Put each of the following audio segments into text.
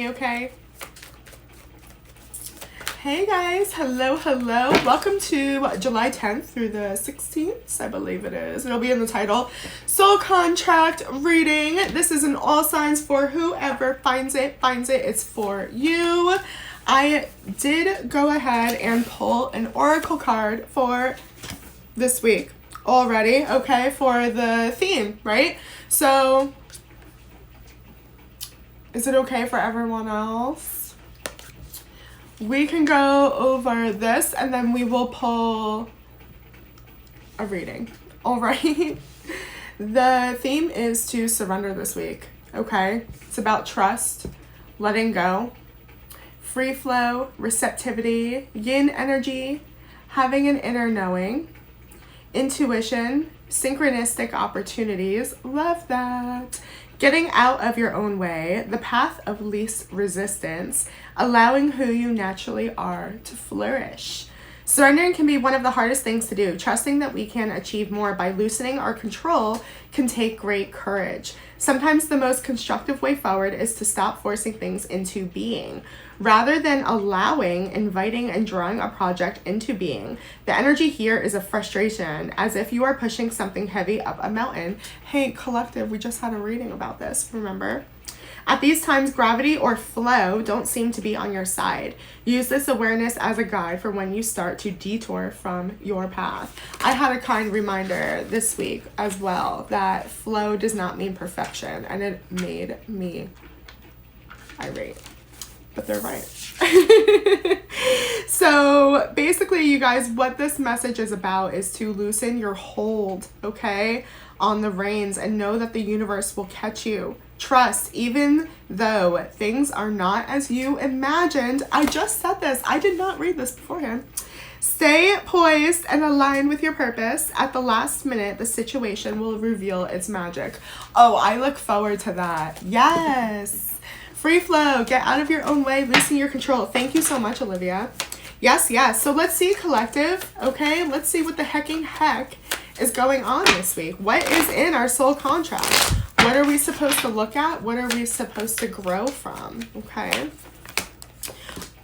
Okay. Hey guys, hello. Welcome to July 10th through the 16th, I believe it is. It'll be in the title. Soul contract reading. This is an all signs for whoever finds it. It's for you. I did go ahead and pull an oracle card for this week already, okay, for the theme, right? So is it okay for everyone else? We can go over this and then we will pull a reading. All right. The theme is to surrender this week. Okay. It's about trust, letting go, free flow, receptivity, yin energy, having an inner knowing, intuition, synchronistic opportunities. Love that. Getting out of your own way, the path of least resistance, allowing who you naturally are to flourish. Surrendering can be one of the hardest things to do. Trusting that we can achieve more by loosening our control can take great courage. Sometimes the most constructive way forward is to stop forcing things into being. Rather than allowing, inviting, and drawing a project into being, the energy here is a frustration, as if you are pushing something heavy up a mountain. Hey, collective, we just had a reading about this, remember? At these times, gravity or flow don't seem to be on your side. Use this awareness as a guide for when you start to detour from your path. I had a kind reminder this week as well that flow does not mean perfection, and it made me irate. But they're right. So basically, you guys, what this message is about is to loosen your hold, okay, on the reins and know that the universe will catch you. Trust, even though things are not as you imagined. I just said this. I did not read this beforehand. Stay poised and aligned with your purpose. At the last minute, the situation will reveal its magic. Oh, I look forward to that. Yes. Free flow, get out of your own way, loosen your control. Thank you so much, Olivia. Yes. So let's see, collective, okay? Let's see what the hecking heck is going on this week. What is in our soul contract? What are we supposed to look at? What are we supposed to grow from, okay?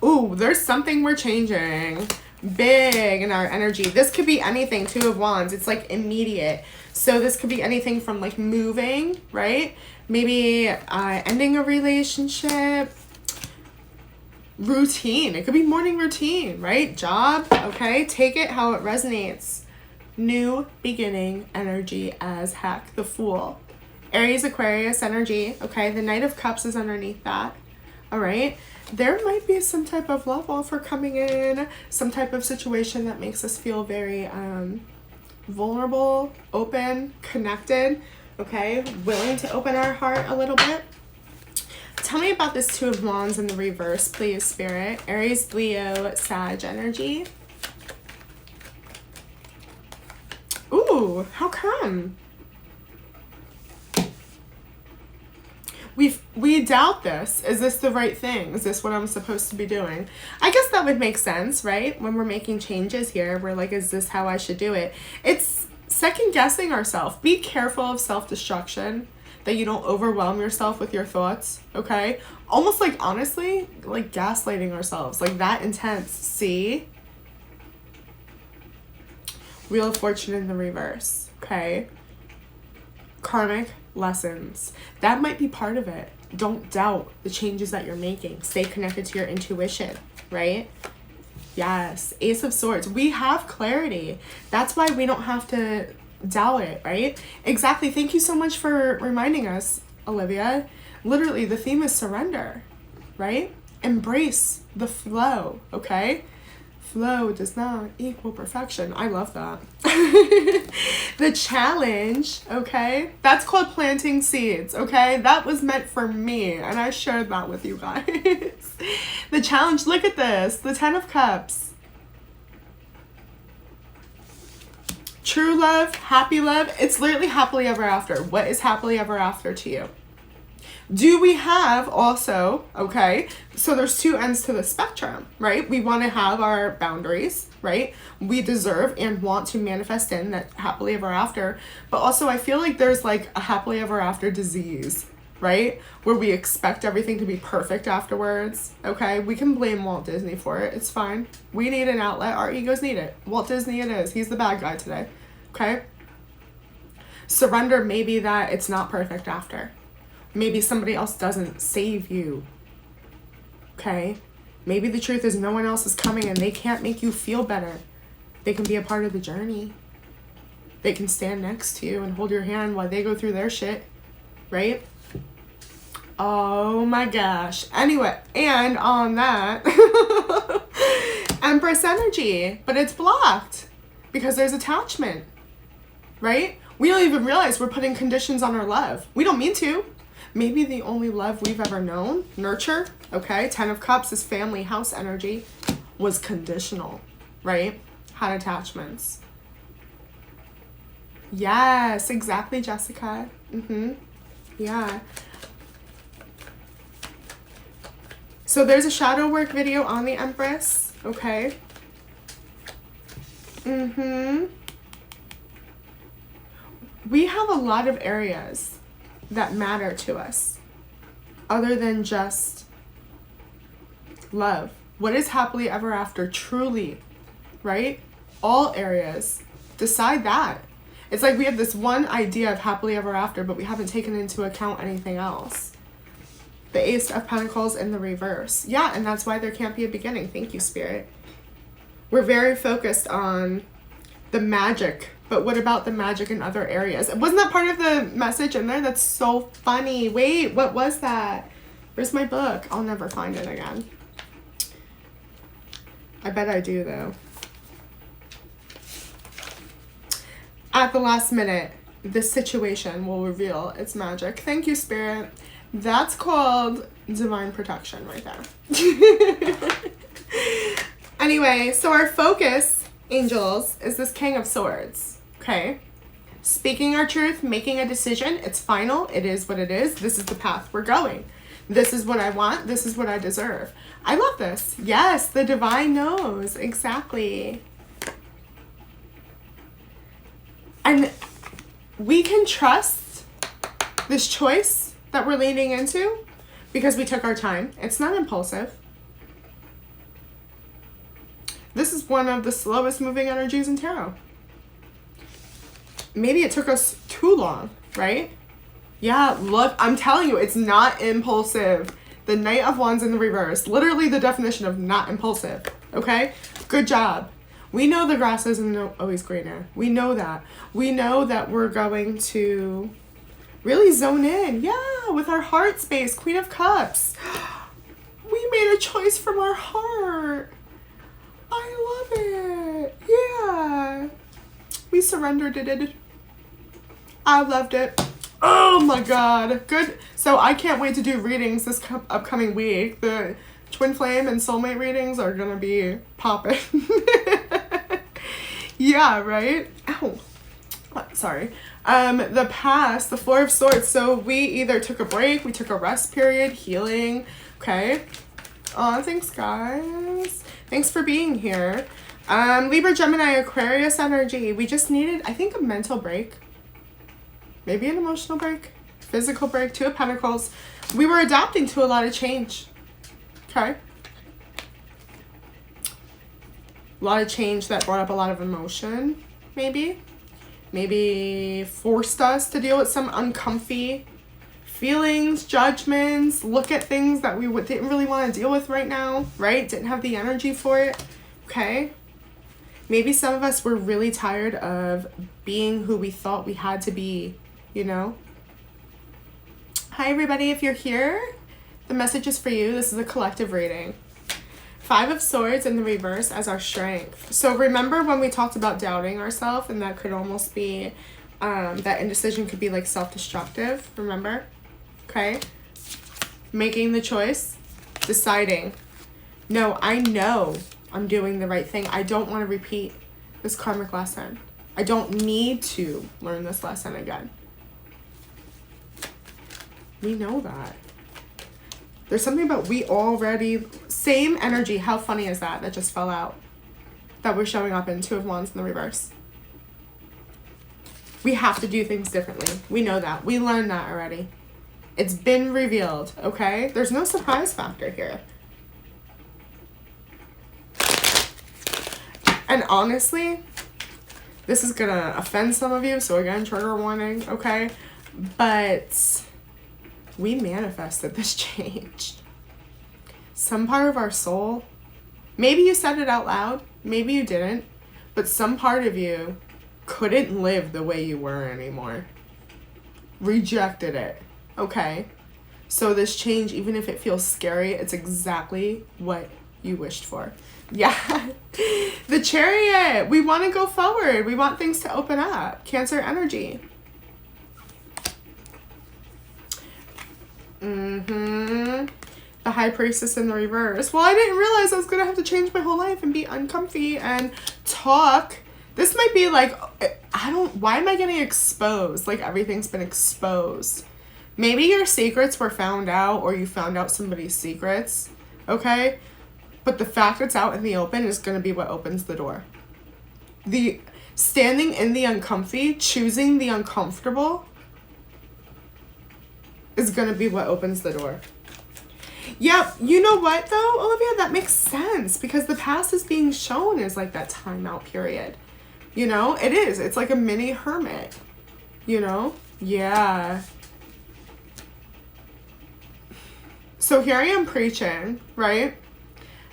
Ooh, there's something we're changing big in our energy. This could be anything, Two of Wands. It's like immediate. So this could be anything from like moving, right? Maybe ending a relationship, routine. It could be morning routine, right? Job, okay? Take it how it resonates. New beginning energy as heck. The Fool. Aries, Aquarius energy, okay? The Knight of Cups is underneath that, all right? There might be some type of love offer coming in, some type of situation that makes us feel very vulnerable, open, connected, okay? Willing to open our heart a little bit. Tell me about this Two of Wands in the reverse, please, Spirit. Aries, Leo, Sag energy. Ooh, how come? We doubt this. Is this the right thing? Is this what I'm supposed to be doing? I guess that would make sense, right? When we're making changes here, we're like, is this how I should do it? It's second guessing ourselves. Be careful of self-destruction, that you don't overwhelm yourself with your thoughts, okay? Almost like, honestly, like gaslighting ourselves, like that intense. See? Wheel of Fortune in the reverse, okay? Karmic lessons. That might be part of it. Don't doubt the changes that you're making. Stay connected to your intuition, right? Yes. Ace of Swords. We have clarity. That's why we don't have to doubt it, right? Exactly. Thank you so much for reminding us, Olivia. Literally, the theme is surrender, right? Embrace the flow, okay? Flow does not equal perfection. I love that. The challenge, okay? That's called planting seeds, okay? That was meant for me, and I shared that with you guys. The challenge, look at this. The Ten of Cups. True love, happy love. It's literally happily ever after. What is happily ever after to you? Do we have also, okay, so there's two ends to the spectrum, right? We want to have our boundaries, right? We deserve and want to manifest in that happily ever after. But also I feel like there's like a happily ever after disease, right? Where we expect everything to be perfect afterwards, okay? We can blame Walt Disney for it. It's fine. We need an outlet. Our egos need it. Walt Disney it is. He's the bad guy today, okay? Surrender maybe that it's not perfect after. Maybe somebody else doesn't save you, okay? Maybe the truth is no one else is coming and they can't make you feel better. They can be a part of the journey. They can stand next to you and hold your hand while they go through their shit, right? Oh my gosh. Anyway, and on that, Empress energy, but it's blocked because there's attachment, right? We don't even realize we're putting conditions on our love. We don't mean to. Maybe the only love we've ever known, nurture, okay? 10 of Cups is family house energy, was conditional, right? Had attachments. Yes, exactly, Jessica. Yeah. So there's a shadow work video on the Empress, okay? We have a lot of areas that matter to us other than just love. What is happily ever after truly, right? All areas. Decide that. It's like we have this one idea of happily ever after, but we haven't taken into account anything else. The Ace of Pentacles in the reverse. Yeah, and that's why there can't be a beginning. Thank you, Spirit. We're very focused on the magic, but what about the magic in other areas? Wasn't that part of the message in there? That's so funny. Wait, what was that? Where's my book? I'll never find it again. I bet I do, though. At the last minute, this situation will reveal its magic. Thank you, Spirit. That's called divine protection right there. Anyway, so our focus, angels, is this King of Swords, okay? Speaking our truth, making a decision. It's final. It is what it is. This is the path we're going. This is what I want. This is what I deserve. I love this. Yes, the divine knows. Exactly. And we can trust this choice that we're leaning into because we took our time. It's not impulsive. This is one of the slowest moving energies in tarot. Maybe it took us too long, right? Yeah, look, I'm telling you, it's not impulsive. The Knight of Wands in the reverse, literally the definition of not impulsive, okay? Good job. We know the grass isn't always greener. We know that. We know that we're going to really zone in. Yeah, with our heart space, Queen of Cups. We made a choice from our heart. I love it. Yeah. We surrendered it. I loved it. Oh my God. Good. So I can't wait to do readings this upcoming week. The Twin Flame and Soulmate readings are going to be popping. Yeah, right? Ow. Sorry. The past, the Four of Swords. So we either took a break, we took a rest period, healing. Okay. Oh, thanks, guys. Thanks for being here. Libra, Gemini, Aquarius energy. We just needed, I think, a mental break. Maybe an emotional break. Physical break. Two of Pentacles. We were adapting to a lot of change. Okay. A lot of change that brought up a lot of emotion, maybe. Maybe forced us to deal with some uncomfy feelings, judgments, look at things that we didn't really want to deal with right now, right? Didn't have the energy for it, okay? Maybe some of us were really tired of being who we thought we had to be, you know? Hi, everybody. If you're here, the message is for you. This is a collective reading. Five of Swords in the reverse as our strength. So remember when we talked about doubting ourselves, and that could almost be, that indecision could be like self-destructive, remember? Okay? Making the choice, deciding, no, I know I'm doing the right thing. I don't want to repeat this karmic lesson. I don't need to learn this lesson again. We know that. There's something about we already, same energy. How funny is that? That just fell out. That we're showing up in Two of Wands in the reverse. We have to do things differently. We know that. We learned that already. It's been revealed, okay? There's no surprise factor here. And honestly, this is gonna offend some of you, so again, trigger warning, okay? But we manifested this change. Some part of our soul, maybe you said it out loud, maybe you didn't, but some part of you couldn't live the way you were anymore. Rejected it, okay? So this change, even if it feels scary, it's exactly what you wished for. Yeah. The Chariot. We want to go forward. We want things to open up. Cancer energy. The High Priestess in the reverse. Well, I didn't realize I was going to have to change my whole life and be uncomfy and talk. This might be like, why am I getting exposed? Like everything's been exposed. Maybe your secrets were found out, or you found out somebody's secrets. Okay? But the fact it's out in the open is going to be what opens the door. The standing in the uncomfy, choosing the uncomfortable is going to be what opens the door. Yep, you know what though, Olivia? That makes sense because the past is being shown as like that timeout period. You know, it is. It's like a mini hermit. You know? Yeah. So here I am preaching, right?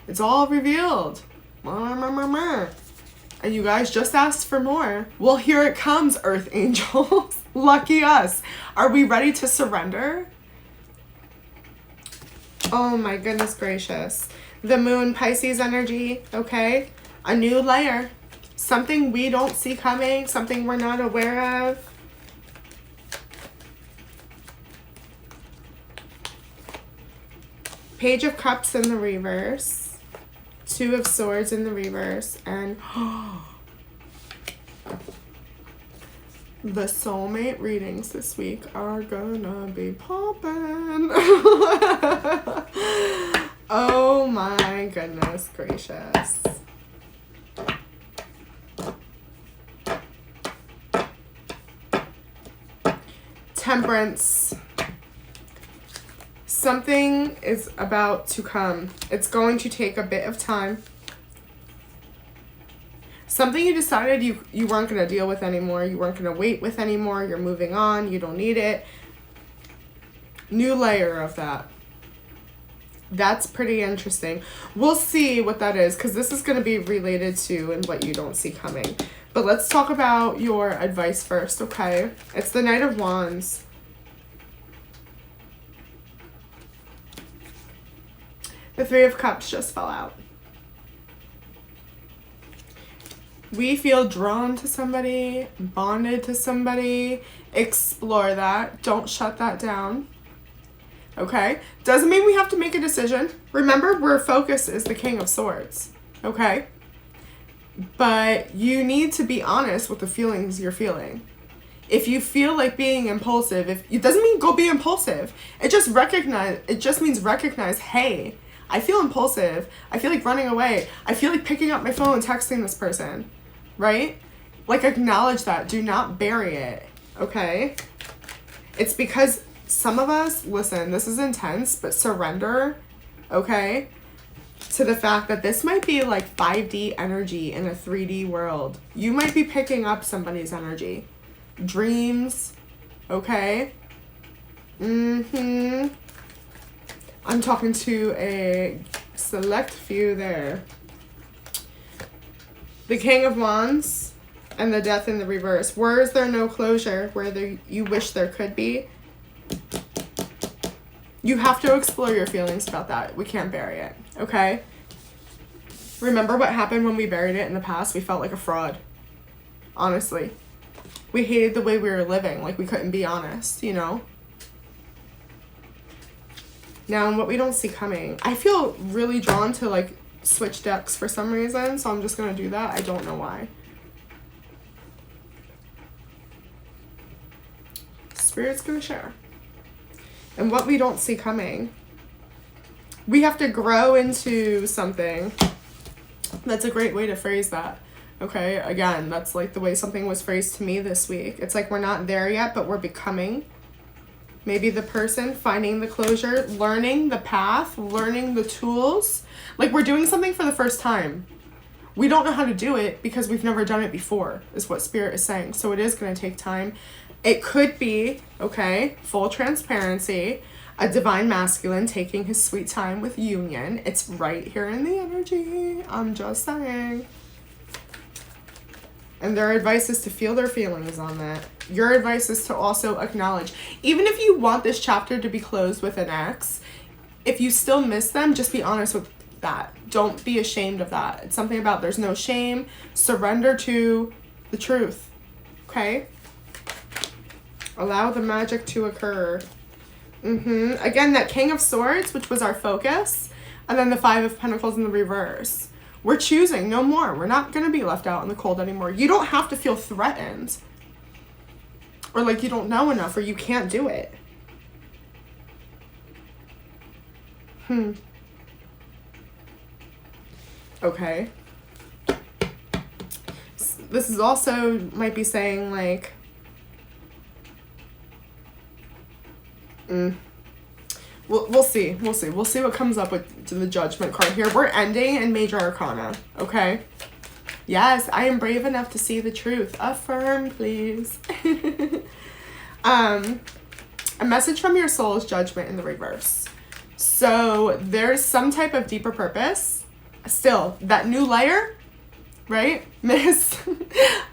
It's all revealed. And you guys just asked for more. Well, here it comes, Earth Angels. Lucky us. Are we ready to surrender? Oh my goodness gracious. The Moon, Pisces energy, okay? A new layer. Something we don't see coming. Something we're not aware of. Page of Cups in the reverse. Two of Swords in the reverse. And the soulmate readings this week are gonna be poppin'. Oh my goodness gracious. Temperance. Something is about to come. It's going to take a bit of time. Something you decided you weren't going to deal with anymore. You weren't going to wait with anymore. You're moving on. You don't need it. New layer of that. That's pretty interesting. We'll see what that is because this is going to be related to and what you don't see coming. But let's talk about your advice first, okay? It's the Knight of Wands. The Three of Cups just fell out. We feel drawn to somebody, bonded to somebody. Explore that. Don't shut that down. Okay? Doesn't mean we have to make a decision. Remember, where focus is the King of Swords. Okay? But you need to be honest with the feelings you're feeling. If you feel like being impulsive, it doesn't mean go be impulsive. It just means recognize, hey, I feel impulsive. I feel like running away. I feel like picking up my phone and texting this person, right? Like acknowledge that. Do not bury it, okay? It's because some of us, listen, this is intense, but surrender, okay? To the fact that this might be like 5D energy in a 3D world. You might be picking up somebody's energy. Dreams, okay? I'm talking to a select few there. The King of Wands and the Death in the reverse. Where is there no closure where you wish there could be? You have to explore your feelings about that. We can't bury it, okay? Remember what happened when we buried it in the past? We felt like a fraud. Honestly. We hated the way we were living. Like we couldn't be honest, you know? Now, what we don't see coming. I feel really drawn to like switch decks for some reason. So I'm just going to do that. I don't know why. Spirit's going to share. And what we don't see coming. We have to grow into something. That's a great way to phrase that. Okay, again, that's like the way something was phrased to me this week. It's like we're not there yet, but we're becoming. Maybe the person finding the closure, learning the path, learning the tools. Like we're doing something for the first time. We don't know how to do it because we've never done it before, is what Spirit is saying. So it is going to take time. It could be, okay, full transparency, a divine masculine taking his sweet time with union. It's right here in the energy. I'm just saying. And their advice is to feel their feelings on that. Your advice is to also acknowledge. Even if you want this chapter to be closed with an X, if you still miss them, just be honest with that. Don't be ashamed of that. It's something about there's no shame. Surrender to the truth. Okay? Allow the magic to occur. Again, that King of Swords, which was our focus, and then the Five of Pentacles in the reverse. We're choosing no more. We're not going to be left out in the cold anymore. You don't have to feel threatened or like you don't know enough or you can't do it. Okay. This is also might be saying like, We'll see. We'll see. We'll see what comes up with the Judgment card here. We're ending in Major Arcana, okay? Yes, I am brave enough to see the truth. Affirm, please. A message from your soul is Judgment in the reverse. So there's some type of deeper purpose. Still, that new layer, right? Miss,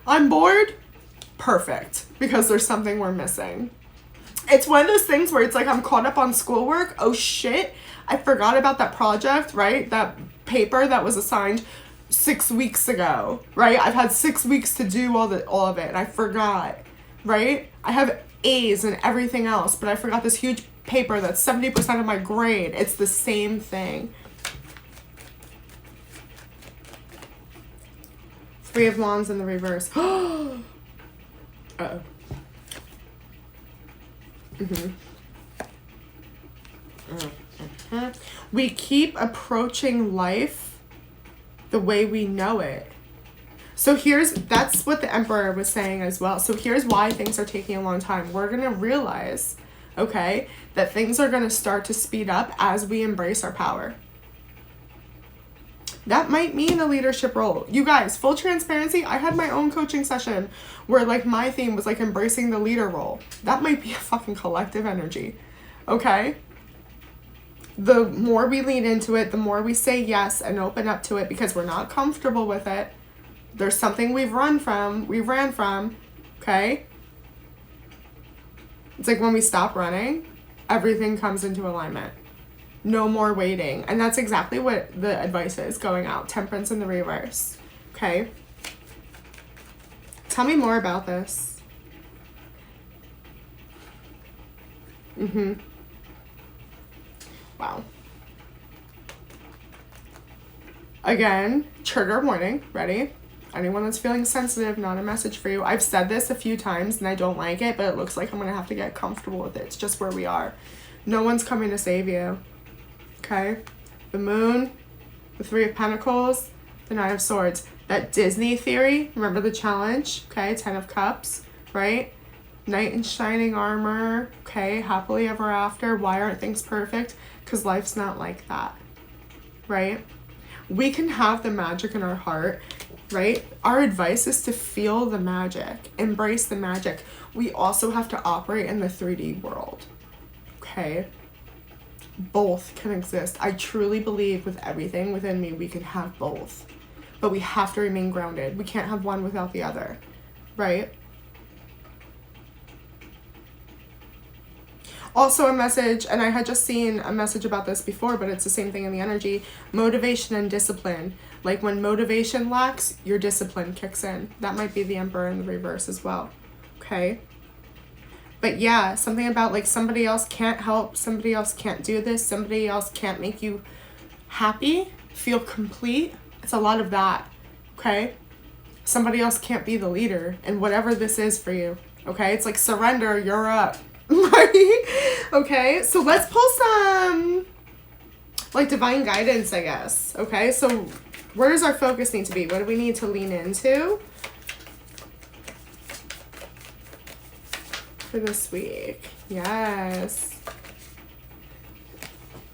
I'm bored. Perfect. Because there's something we're missing. It's one of those things where it's like I'm caught up on schoolwork. Oh shit, I forgot about that project, right? That paper that was assigned 6 weeks ago, right? I've had 6 weeks to do all of it and I forgot, right? I have A's and everything else, but I forgot this huge paper that's 70% of my grade. It's the same thing. Three of Wands in the reverse. Uh-oh. We keep approaching life the way we know it. So that's what the Emperor was saying as well. So here's why things are taking a long time. We're going to realize, okay, that things are going to start to speed up as we embrace our power. That might mean a leadership role. You guys, full transparency, I had my own coaching session where like my theme was like embracing the leader role. That might be a fucking collective energy, okay? The more we lean into it, the more we say yes and open up to it because we're not comfortable with it. There's something we ran from, okay? It's like when we stop running, everything comes into alignment. No more waiting. And that's exactly what the advice is going out. Temperance in the reverse. Okay. Tell me more about this. Wow. Again, trigger warning. Ready? Anyone that's feeling sensitive, not a message for you. I've said this a few times and I don't like it, but it looks like I'm going to have to get comfortable with it. It's just where we are. No one's coming to save you. Okay, the Moon, the Three of Pentacles, the Nine of Swords. That Disney theory, remember the challenge? Okay, 10 of Cups, right? Knight in shining armor, okay, happily ever after. Why aren't things perfect? Because life's not like that, right? We can have the magic in our heart, right? Our advice is to feel the magic, embrace the magic. We also have to operate in the 3D world, okay? Both can exist. I truly believe with everything within me, we can have both. But we have to remain grounded. We can't have one without the other, right? Also a message, and I had just seen a message about this before, but it's the same thing in the energy. Motivation and discipline. Like when motivation lacks, your discipline kicks in. That might be the Emperor in the reverse as well, okay? But yeah, something about like somebody else can't help, somebody else can't do this, somebody else can't make you happy, feel complete. It's a lot of that, okay? Somebody else can't be the leader in whatever this is for you, okay? It's like surrender, you're up, right? Okay, so let's pull some like divine guidance, I guess, okay? So where does our focus need to be? What do we need to lean into for this week? Yes.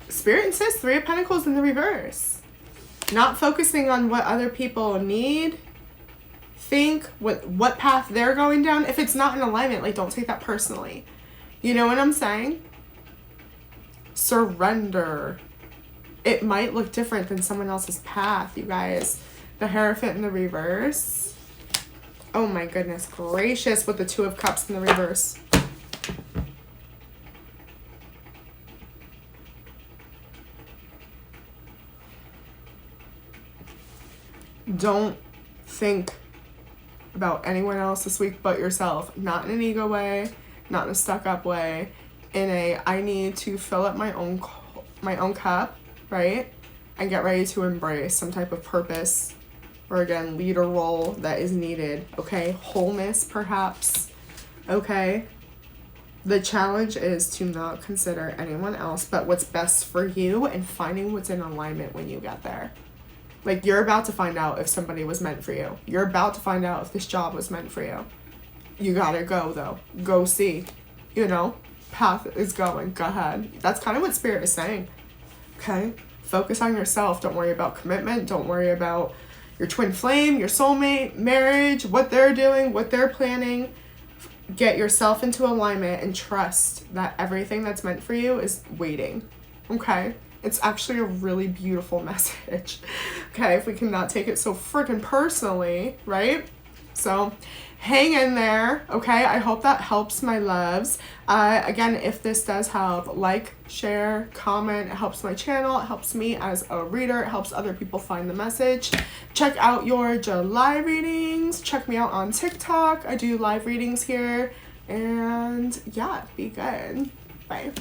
Spirit insists 3 of Pentacles in the reverse. Not focusing on what other people need, think, what path they're going down. If it's not in alignment, like, don't take that personally. You know what I'm saying? Surrender. It might look different than someone else's path, you guys. The Hierophant in the reverse. Oh my goodness gracious, with the 2 of Cups in the reverse. Don't think about anyone else this week but yourself. Not in an ego way, not in a stuck up way, in a I need to fill up my own cup, right? And get ready to embrace some type of purpose or, again, leader role that is needed, okay? Wholeness, perhaps, okay? The challenge is to not consider anyone else but what's best for you and finding what's in alignment when you get there. Like, you're about to find out if somebody was meant for you. You're about to find out if this job was meant for you. You gotta go, though. Go see. You know? Path is going. Go ahead. That's kind of what Spirit is saying. Okay? Focus on yourself. Don't worry about commitment. Don't worry about your twin flame, your soulmate, marriage, what they're doing, what they're planning. Get yourself into alignment and trust that everything that's meant for you is waiting. Okay? It's actually a really beautiful message. Okay, if we cannot take it so freaking personally, right? So hang in there, okay? I hope that helps, my loves. Again, if this does help, like, share, comment. It helps my channel. It helps me as a reader. It helps other people find the message. Check out your July readings. Check me out on TikTok. I do live readings here. And yeah, be good. Bye.